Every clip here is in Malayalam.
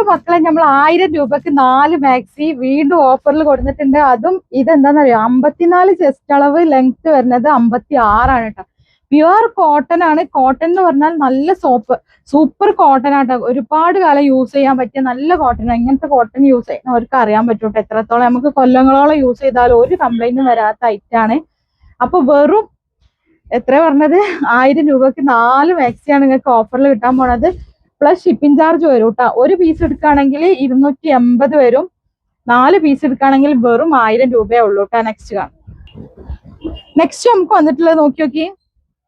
വീണ്ടും മക്കളെ നമ്മൾ 1000 രൂപക്ക് 4 മാക്സി വീണ്ടും ഓഫറിൽ കൊടുത്തിട്ടുണ്ട്. അതും ഇതെന്താണെന്നറിയോ, 54 ചെസ്റ്റ് അളവ്, ലെങ്ത് വരുന്നത് 56 കേട്ടോ. പ്യുവർ കോട്ടൺ ആണ്. കോട്ടൺ എന്ന് പറഞ്ഞാൽ നല്ല സൂപ്പർ കോട്ടൺ ആട്ടോ. ഒരുപാട് കാലം യൂസ് ചെയ്യാൻ പറ്റിയ നല്ല കോട്ടൺ. ഇങ്ങനത്തെ കോട്ടൺ യൂസ് ചെയ്യുന്നവർക്ക് അറിയാൻ പറ്റൂട്ടോ എത്രത്തോളം. നമുക്ക് കൊല്ലങ്ങളോളം യൂസ് ചെയ്താൽ ഒരു കംപ്ലൈന്റും വരാത്ത ഐറ്റാണ്. അപ്പൊ വെറും എത്ര പറഞ്ഞത്, 1000 രൂപക്ക് 4 മാക്സിയാണ് നിങ്ങൾക്ക് ഓഫറിൽ കിട്ടാൻ പോണത്. പ്ലസ് ഷിപ്പിംഗ് ചാർജ് വരും കേട്ടോ. ഒരു പീസ് എടുക്കുകയാണെങ്കിൽ 280 വരും. 4 പീസ് എടുക്കുകയാണെങ്കിൽ വെറും 1000 രൂപയേ ഉള്ളൂ കേട്ടോ. നെക്സ്റ്റ് നമുക്ക് വന്നിട്ടുള്ളത് നോക്കി.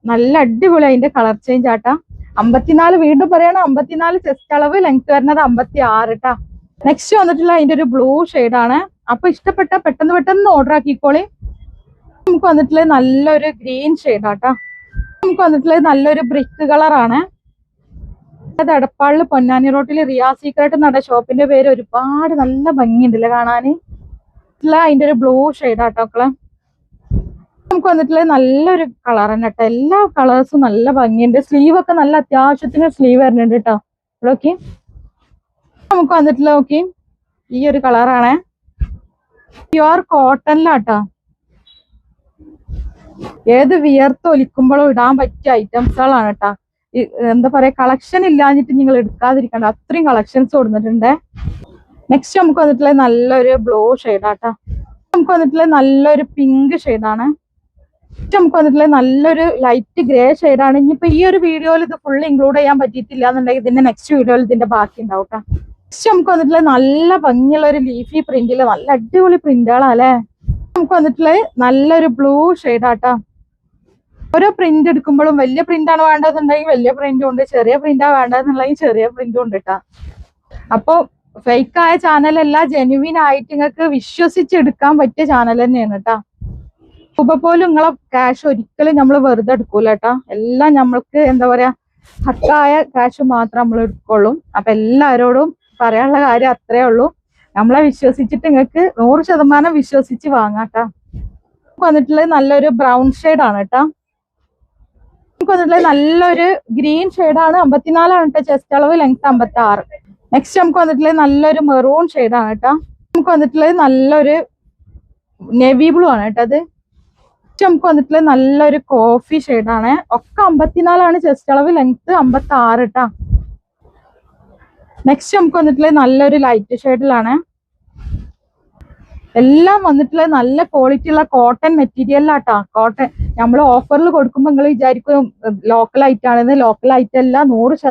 നല്ല അടിപൊളി അതിന്റെ കളർ ചേഞ്ച് ആട്ടാ. 54, വീണ്ടും പറയണം, 54 ചെസ്റ്റ് അളവ്, ലെങ്ത് വരുന്നത് 56 കേട്ടാ. നെക്സ്റ്റ് വന്നിട്ടുള്ള അതിന്റെ ഒരു ബ്ലൂ ആണ്. അപ്പൊ ഇഷ്ടപ്പെട്ട പെട്ടെന്ന് ഓർഡർ ആക്കിക്കോളി. നമുക്ക് വന്നിട്ടുള്ളത് നല്ലൊരു ഗ്രീൻ ഷെയ്ഡാട്ടാ. നമുക്ക് വന്നിട്ടുള്ളത് നല്ലൊരു ബ്രിക്ക് കളറാണ്. അത് എടപ്പാളില് പൊന്നാനി റോട്ടില് റിയാ സീക്രട്ട് എന്ന ഷോപ്പിന്റെ പേര്. ഒരുപാട് നല്ല ഭംഗിയുണ്ടല്ലേ കാണാന്. അതിന്റെ ഒരു ബ്ലൂ ഷെയ്ഡാട്ടോക്കളെ. നമുക്ക് വന്നിട്ടുള്ളത് നല്ലൊരു കളർ തന്നെ കേട്ടോ. എല്ലാ കളേഴ്സും നല്ല ഭംഗിയുണ്ട്. സ്ലീവ് ഒക്കെ നല്ല അത്യാവശ്യത്തിന് സ്ലീവ് വരുന്നുണ്ട് കേട്ടോ. നോക്കി നമുക്ക് വന്നിട്ടുള്ള നോക്കി ഈ ഒരു കളറാണ്. പ്യുവർ കോട്ടണിലാട്ടോ. ഏത് വിയർത്ത് ഒലിക്കുമ്പോഴും ഇടാൻ പറ്റിയ ഐറ്റംസുകളാണ് കേട്ടോ. എന്താ പറയാ, കളക്ഷൻ ഇല്ലാഞ്ഞിട്ട് നിങ്ങൾ എടുക്കാതിരിക്കണ്ട, അത്രയും കളക്ഷൻസ് കൊടുത്തിട്ടുണ്ട്. നെക്സ്റ്റ് നമുക്ക് വന്നിട്ടുള്ളത് നല്ലൊരു ബ്ലൂ ഷെയ്ഡാട്ടോ. നമുക്ക് വന്നിട്ടുള്ളത് നല്ലൊരു പിങ്ക് ഷെയ്ഡാണ്. നമുക്ക് വന്നിട്ടുള്ളത് നല്ലൊരു ലൈറ്റ് ഗ്രേ ഷെയ്ഡാണ്. ഇനിയിപ്പോ ഈ ഒരു വീഡിയോയിൽ ഇത് ഫുൾ ഇൻക്ലൂഡ് ചെയ്യാൻ പറ്റിയിട്ടില്ല എന്നുണ്ടെങ്കിൽ ഇതിന്റെ നെക്സ്റ്റ് വീഡിയോയിൽ ഇതിന്റെ ബാക്കി ഉണ്ടാവും കേട്ടോ. നെക്സ്റ്റ് നമുക്ക് വന്നിട്ടുള്ളത് നല്ല ഭംഗിയുള്ള ഒരു ലീഫി പ്രിന്റില് നല്ല അടിപൊളി പ്രിന്റുകളല്ലേ. നമുക്ക് വന്നിട്ടുള്ളത് നല്ലൊരു ബ്ലൂ ഷെയ്ഡാട്ടോ. ഓരോ പ്രിന്റ് എടുക്കുമ്പോഴും വലിയ പ്രിന്റാണ് വേണ്ടതെന്നുണ്ടെങ്കിൽ വലിയ പ്രിന്റും ഉണ്ട്, ചെറിയ പ്രിന്റാ വേണ്ടതെന്നുണ്ടെങ്കിൽ ചെറിയ പ്രിന്റും ഉണ്ട് കേട്ടോ. അപ്പൊ ഫേക്കായ ചാനലല്ല, ജെനുവിൻ ആയിട്ട് നിങ്ങൾക്ക് വിശ്വസിച്ചെടുക്കാൻ പറ്റിയ ചാനൽ തന്നെയാണ് കേട്ടോ. ഇപ്പൊ പോലും നിങ്ങളെ ക്യാഷ് ഒരിക്കലും നമ്മൾ വെറുതെ എടുക്കൂല കേട്ടോ. എല്ലാം നമ്മൾക്ക് എന്താ പറയാ, ഹക്കായ ക്യാഷ് മാത്രം നമ്മൾ എടുക്കുള്ളൂ. അപ്പൊ എല്ലാവരോടും പറയാനുള്ള കാര്യം അത്രേ ഉള്ളൂ. നമ്മളെ വിശ്വസിച്ചിട്ട് നിങ്ങൾക്ക് 100% വിശ്വസിച്ച് വാങ്ങാട്ടോ. നമുക്ക് വന്നിട്ടുള്ളത് നല്ലൊരു ബ്രൗൺ ഷെയ്ഡാണ് കേട്ടോ. നമുക്ക് വന്നിട്ടുള്ളത് നല്ലൊരു ഗ്രീൻ ഷെയ്ഡാണ്. 54 കേട്ടോ ചെസ്റ്റ് അളവ്, ലെങ്ത് 56. നെക്സ്റ്റ് നമുക്ക് വന്നിട്ടുള്ളത് നല്ലൊരു മെറൂൺ ഷെയ്ഡാണ് കേട്ടോ. നമുക്ക് വന്നിട്ടുള്ളത് നല്ലൊരു നേവി ബ്ലൂ ആണ് കേട്ടോ. അത് നമുക്ക് വന്നിട്ടുള്ളത് നല്ലൊരു കോഫി ഷെയ്ഡാണ്. ഒക്കെ 54 ചെസ്റ്റ് അളവ്, ലെങ്ത് 56 കേട്ടോ. നെക്സ്റ്റ് നമുക്ക് വന്നിട്ടുള്ളത് നല്ലൊരു ലൈറ്റ് ഷെയ്ഡിലാണ്. എല്ലാം വന്നിട്ടുള്ളത് നല്ല ക്വാളിറ്റി ഉള്ള കോട്ടൺ മെറ്റീരിയലാട്ടാ. കോട്ടൺ നമ്മൾ ഓഫറിൽ കൊടുക്കുമ്പോൾ നിങ്ങൾ വിചാരിക്കും ലോക്കൽ ആയിട്ടാണെന്ന്. ലോക്കൽ ആയിട്ടല്ല, 100%